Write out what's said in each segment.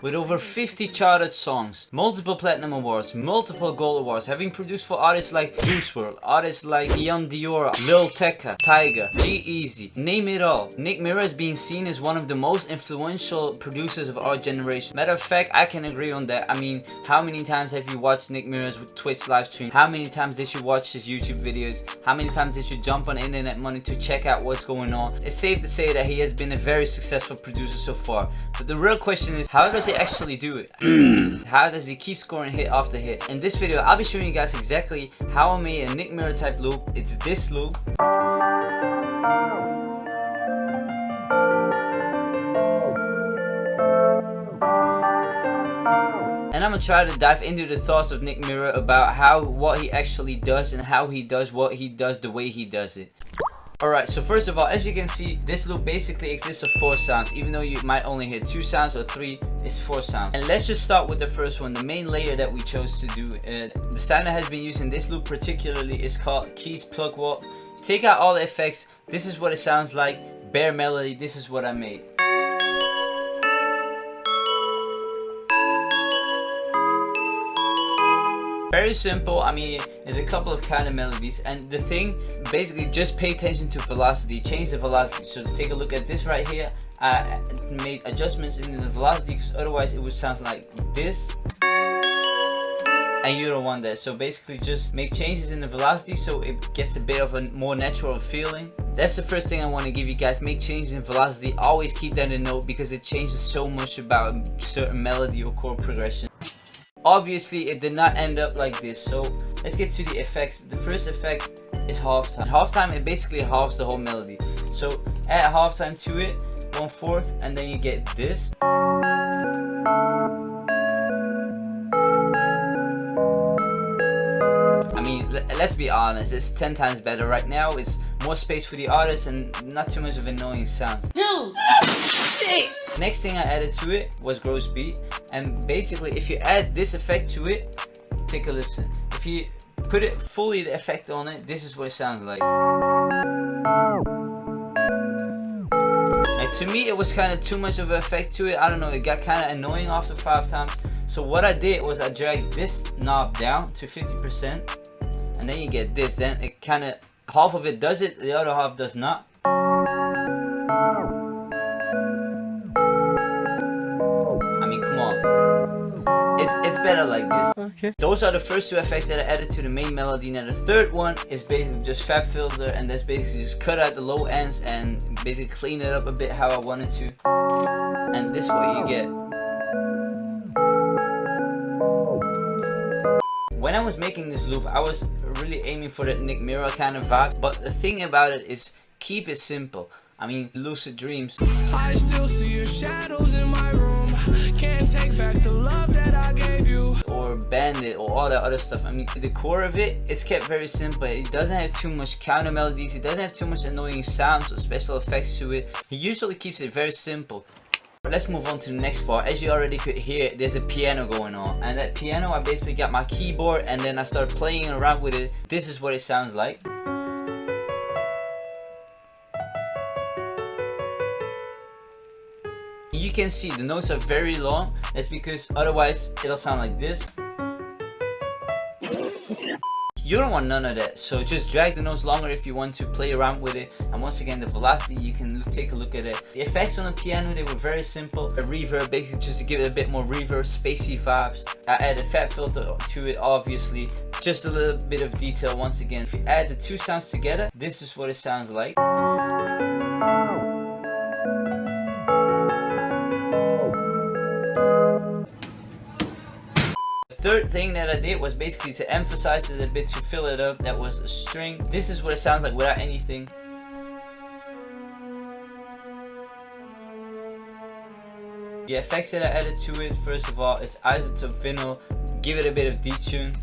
with over 50 charted songs, multiple platinum awards, multiple gold awards, having produced for artists like Juice WRLD, artists like Ian Dior, Lil Tecca, Tyga, G-Eazy, name it all. Nick Mira is being seen as one of the most influential producers of our generation. Matter of fact, I can agree on that. I mean, how many times have you watched Nick Mira's Twitch live stream? How many times did you watch his YouTube videos? How many times did you jump on internet money to check out what's going on? It's safe to say that he has been a very successful producer so far. But the real question is, how does he actually do it? How does he keep scoring hit after hit? In this video, I'll be showing you guys exactly how I made a Nick Mira type loop. It's this loop. And I'm gonna try to dive into the thoughts of Nick Mira about what he actually does and how he does what he does the way he does it. Alright, so first of all, as you can see, this loop basically exists of 4 sounds. Even though you might only hear 2 sounds or 3, it's 4 sounds. And let's just start with the first one, the main layer that we chose to do. The sound that has been used in this loop particularly is called Keys Plug Walk. Take out all the effects, this is what it sounds like, bare melody, this is what I made. Very simple. I mean, there's a couple of kind of melodies, and the thing, basically just pay attention to velocity, change the velocity. So take a look at this right here. I made adjustments in the velocity because otherwise it would sound like this, and you don't want that. So basically just make changes in the velocity so it gets a bit of a more natural feeling. That's the first thing I want to give you guys. Make changes in velocity, always keep that in note because it changes so much about a certain melody or chord progression. Obviously it did not end up like this, so let's get to the effects. The first effect is halftime. Halftime, it basically halves the whole melody. So add halftime to it, 1/4, and then you get this. I mean, let's be honest, it's 10 times better. Right now it's more space for the artist and not too much of annoying sounds. Dude! Next thing I added to it was gross beat, and basically if you add this effect to it, take a listen. If you put it fully, the effect on it, this is what it sounds like. And to me it was kind of too much of an effect to it. I don't know, it got kind of annoying after 5 times. So what I did was I dragged this knob down to 50%, and then you get this. Then it kind of, half of it does it, the other half does not. I mean, come on. It's better like this. Okay. Those are the first 2 effects that I added to the main melody. Now the third one is basically just Fab Filter, and that's basically just cut out the low ends and basically clean it up a bit how I wanted to. And this is what you get. When I was making this loop, I was really aiming for that Nick Mira kind of vibe, but the thing about it is keep it simple. I mean, lucid dreams. I still see your shadows in my room. Can't take back the love that I gave you. Or Bandit or all that other stuff. I mean, the core of it, it's kept very simple. It doesn't have too much counter melodies. It doesn't have too much annoying sounds or special effects to it. He usually keeps it very simple. Let's move on to the next part. As you already could hear, there's a piano going on, and that piano, I basically got my keyboard and then I started playing around with it. This is what it sounds like. You can see the notes are very long. That's because otherwise it'll sound like this. You don't want none of that, so just drag the notes longer if you want to play around with it. And once again, the velocity, you can take a look at it. The effects on the piano, they were very simple. A reverb, basically just to give it a bit more reverb, spacey vibes. I added Fab Filter to it, obviously. Just a little bit of detail once again. If you add the 2 sounds together, this is what it sounds like. Third thing that I did was basically to emphasize it a bit, to fill it up. That was a string. This is what it sounds like without anything. The effects that I added to it, first of all, is isotope vinyl. Give it a bit of detune.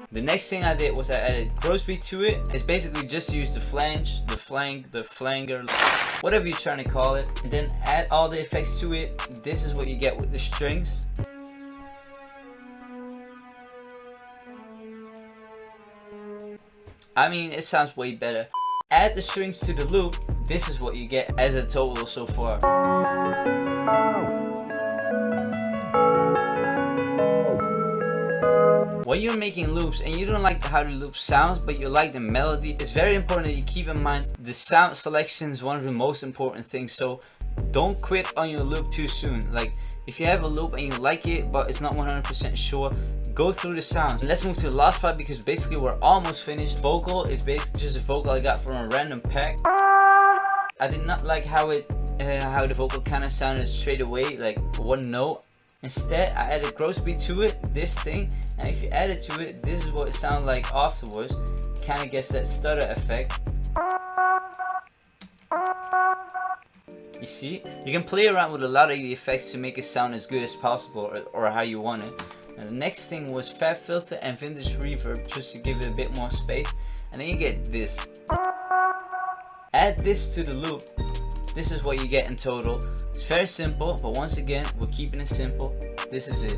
The next thing I did was I added gross beat to it. It's basically just use the flange, the flank, the flanger, whatever you're trying to call it, and then add all the effects to it. This is what you get with the strings. I mean, it sounds way better. Add the strings to the loop. this is what you get as a total so far. When you're making loops and you don't like how the loop sounds but you like the melody, it's very important that you keep in mind the sound selection is one of the most important things. So don't quit on your loop too soon. Like, if you have a loop and you like it but it's not 100% sure, go through the sounds. And let's move to the last part, because basically we're almost finished. Vocal is basically just a vocal I got from a random pack. I did not like how the vocal kind of sounded straight away, like one note. Instead, I added gross beat to it, this thing, and if you add it to it, this is what it sounds like afterwards. It kind of gets that stutter effect. You see? You can play around with a lot of the effects to make it sound as good as possible, or how you want it. And the next thing was fat filter and vintage reverb, just to give it a bit more space. And then you get this. Add this to the loop. This is what you get in total. It's very simple, but once again, we're keeping it simple. This is it.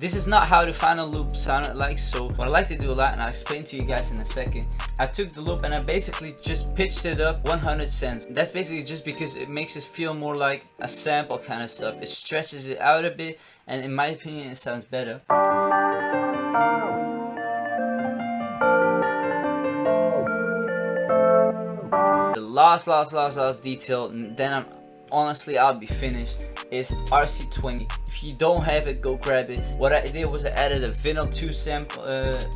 This is not how the final loop sounded like, so what I like to do a lot, and I'll explain to you guys in a second, I took the loop and I basically just pitched it up 100 cents. That's basically just because it makes it feel more like a sample kind of stuff. It stretches it out a bit, and in my opinion, it sounds better. The last detail, then I'll be finished, is RC20. If you don't have it, go grab it. What I did was I added a vinyl 2 sample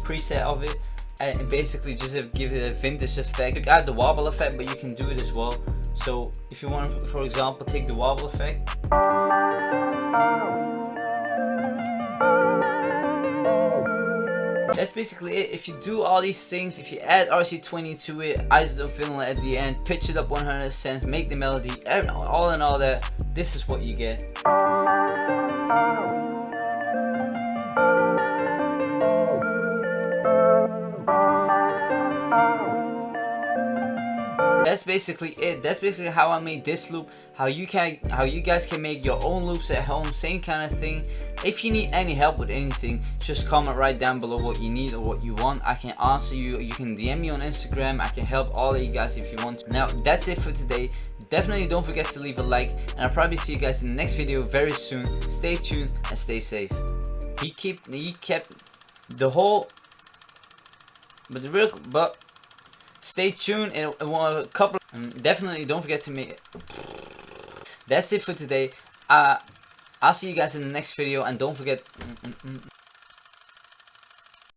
preset of it, and basically just to give it a vintage effect. You got the wobble effect, but you can do it as well. So if you want to, for example, take the wobble effect, that's basically it. If you do all these things, if you add RC20 to it, isotope vinyl at the end, pitch it up 100 cents, make the melody, all in all that, this is what you get. That's basically it. That's basically how I made this loop. How you guys can make your own loops at home. Same kind of thing. If you need any help with anything, just comment right down below what you need or what you want. I can answer you. You can DM me on Instagram. I can help all of you guys if you want to. Now that's it for today. Definitely don't forget to leave a like, and I'll probably see you guys in the next video very soon. Stay tuned and stay safe. He kept the whole, but stay tuned in a couple. Definitely don't forget to make. That's it for today. I'll see you guys in the next video, and don't forget.